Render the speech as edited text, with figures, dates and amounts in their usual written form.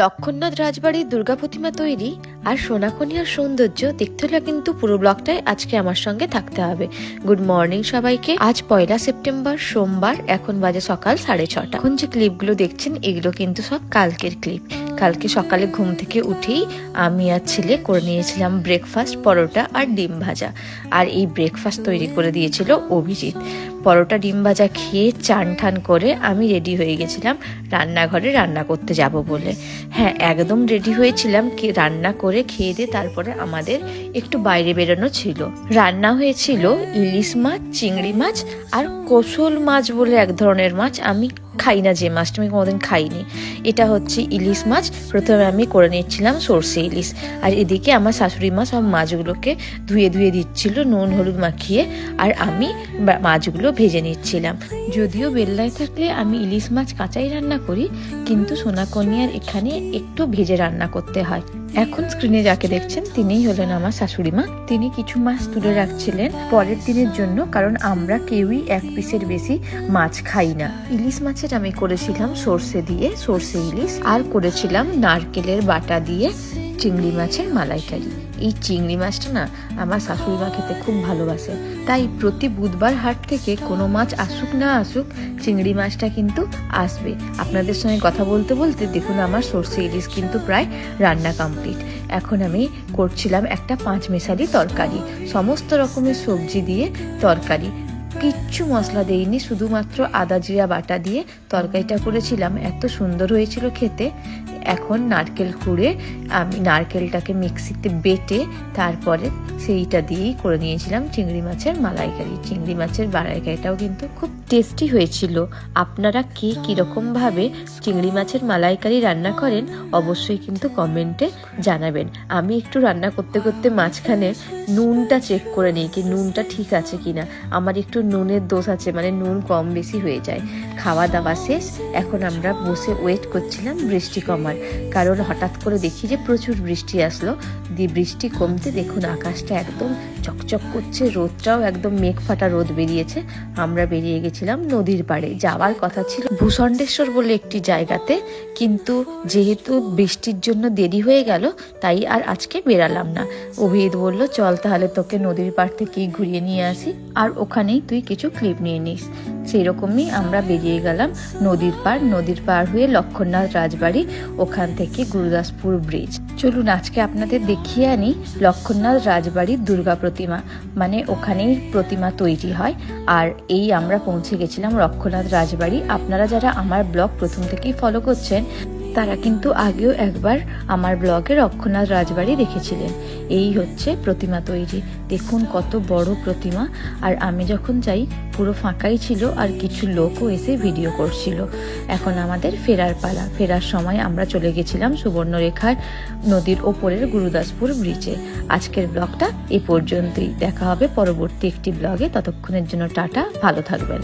লক্ষণনাথ রাজবাড়ির দুর্গা প্রতিমা তৈরি আর সোনাকনিয়ার সৌন্দর্য দেখতে হলে কিন্তু পুরো ব্লগটাই আজকে আমার সঙ্গে থাকতে হবে। গুড মর্নিং সবাইকে। আজ 1 সেপ্টেম্বর সোমবার, এখন বাজে সকাল 6:30। এখন যে ক্লিপগুলো দেখছেন এগুলো কিন্তু সব কালকের ক্লিপ। কালকে সকালে ঘুম থেকে উঠেই আমি আর ছেলে করে নিয়েছিলাম ব্রেকফাস্ট, পরোটা আর ডিম ভাজা। আর এই ব্রেকফাস্ট তৈরি করে দিয়েছিল অভিজিৎ। পরোটা ডিম ভাজা খেয়ে চান ঠান করে আমি রেডি হয়ে গেছিলাম রান্নাঘরে রান্না করতে যাব বলে। হ্যাঁ, একদম রেডি হয়েছিলাম কি রান্না করে খেয়ে দিয়ে তারপরে আমাদের একটু বাইরে বেরোনো ছিল। রান্না হয়েছিল ইলিশ মাছ, চিংড়ি মাছ আর কোশল মাছ বলে এক ধরনের মাছ। আমি খাই না যে মাছটা, আমি কোনোদিন খাইনি। এটা হচ্ছে ইলিশ মাছ। প্রথমে আমি করে নিচ্ছিলাম সর্ষে ইলিশ, আর এদিকে আমার শাশুড়ি মা সব মাছগুলোকে ধুয়ে ধুয়ে দিচ্ছিল নুন হলুদ মাখিয়ে, আর আমি মাছগুলো ভেজে নিচ্ছিলাম। যদিও বেল্লায় থাকলে আমি ইলিশ মাছ কাঁচাই রান্না করি, কিন্তু সোনাকনিয়ার এখানে একটু ভেজে রান্না করতে হয়। এখন স্ক্রিনে যাকে দেখছেন তিনিই হলেন আমার শাশুড়ি মা। তিনি কিছু মাছ তুলে রাখছিলেন পরের দিনের জন্য, কারণ আমরা কেউই এক পিসের বেশি মাছ খাই না। ইলিশ মাছের আমি করেছিলাম সর্ষে দিয়ে সর্ষে ইলিশ, আর করেছিলাম নারকেলের বাটা দিয়ে চিংড়ি মাছের মালাইকারি। এই চিংড়ি মাছটা না আমার শাশুড়ি মা খেতে খুব ভালোবাসে, তাই প্রতি বুধবার হাট থেকে কোনো মাছ আসুক না আসুক চিংড়ি মাছটা কিন্তু আসবে। আপনাদের সঙ্গে কথা বলতে বলতে দেখুন আমার সর্ষে ইলিশ কিন্তু প্রায় রান্না কমপ্লিট। এখন আমি করছিলাম একটা 5 মেশালি তরকারি, সমস্ত রকমের সবজি দিয়ে তরকারি, কিচ্ছু মশলা দেইনি, শুধুমাত্র আদা জিরা বাটা দিয়ে তরকারিটা করেছিলাম। এত সুন্দর হয়েছিল খেতে। এখন নারকেল কুড়ে আমি নারকেলটাকে মিক্সিতে বেটে তারপরে সেইটা দিয়েই করে নিয়েছিলাম চিংড়ি মাছের মালাইকারি। চিংড়ি মাছের মালাইকারিটাও কিন্তু খুব টেস্টি হয়েছিল। আপনারা কে কীরকম ভাবে চিংড়ি মাছের মালাইকারি রান্না করেন অবশ্যই কিন্তু কমেন্টে জানাবেন। আমি একটু রান্না করতে করতে মাঝখানে নুনটা চেক করে নিই কি নুনটা ঠিক আছে কিনা। আমার একটু নুনের দোষ আছে, মানে নুন কম বেশি হয়ে যায়। খাওয়া দাওয়া শেষ, এখন আমরা বসে ওয়েট করছিলাম বৃষ্টি কমার, কারণ হঠাৎ করে দেখি যে প্রচুর বৃষ্টি আসলো। দিয়ে বৃষ্টি কমতে দেখুন আকাশটা একদম চকচক করছে, রোদটাও একদম মেঘ ফাটা রোদ বেরিয়েছে। আমরা বেরিয়ে গেছিলাম নদীর পাড়ে। যাওয়ার কথা ছিল ভূষণ্ডেশ্বর বলে একটি জায়গাতে, কিন্তু যেহেতু বৃষ্টির জন্য দেরি হয়ে গেল তাই আর আজকে বেরালাম না। অভিজিৎ বলল চল তাহলে তোকে নদীর পাড় থেকেই ঘুরিয়ে নিয়ে আসি, আর ওখানেই তুই কিছু ক্লিপ নিয়ে নিস। সেই রকমই আমরা বেরিয়ে গেলাম নদীর পাড়। নদীর পাড় হয়ে লক্ষণনাথ রাজবাড়ি, ওখান থেকে গুরুদাসপুর ব্রিজ। চলুন আজকে আপনাদের দেখিয়ে আনি লক্ষণনাথ রাজবাড়ির দুর্গা প্রতিমা, মানে ওখানেই প্রতিমা তৈরি হয়। আর এই আমরা পৌঁছে গেছিলাম লক্ষণনাথ রাজবাড়ি। আপনারা যারা আমার ব্লগ প্রথম থেকেই ফলো করছেন তারা কিন্তু আগেও একবার আমার ব্লগে লক্ষণনাথ রাজবাড়ি দেখেছিলেন। এই হচ্ছে প্রতিমা তৈরি। দেখুন কত বড় প্রতিমা। আর আমি যখন যাই পুরো ফাঁকাই ছিল, আর কিছু লোকও এসে ভিডিও করছিল। এখন আমাদের ফেরার পালা। ফেরার সময় আমরা চলে গেছিলাম সুবর্ণরেখার নদীর ওপরের গুরুদাসপুর ব্রিজে। আজকের ব্লগটা এ পর্যন্তই। দেখা হবে পরবর্তী একটি ব্লগে। ততক্ষণের জন্য টাটা, ভালো থাকবেন।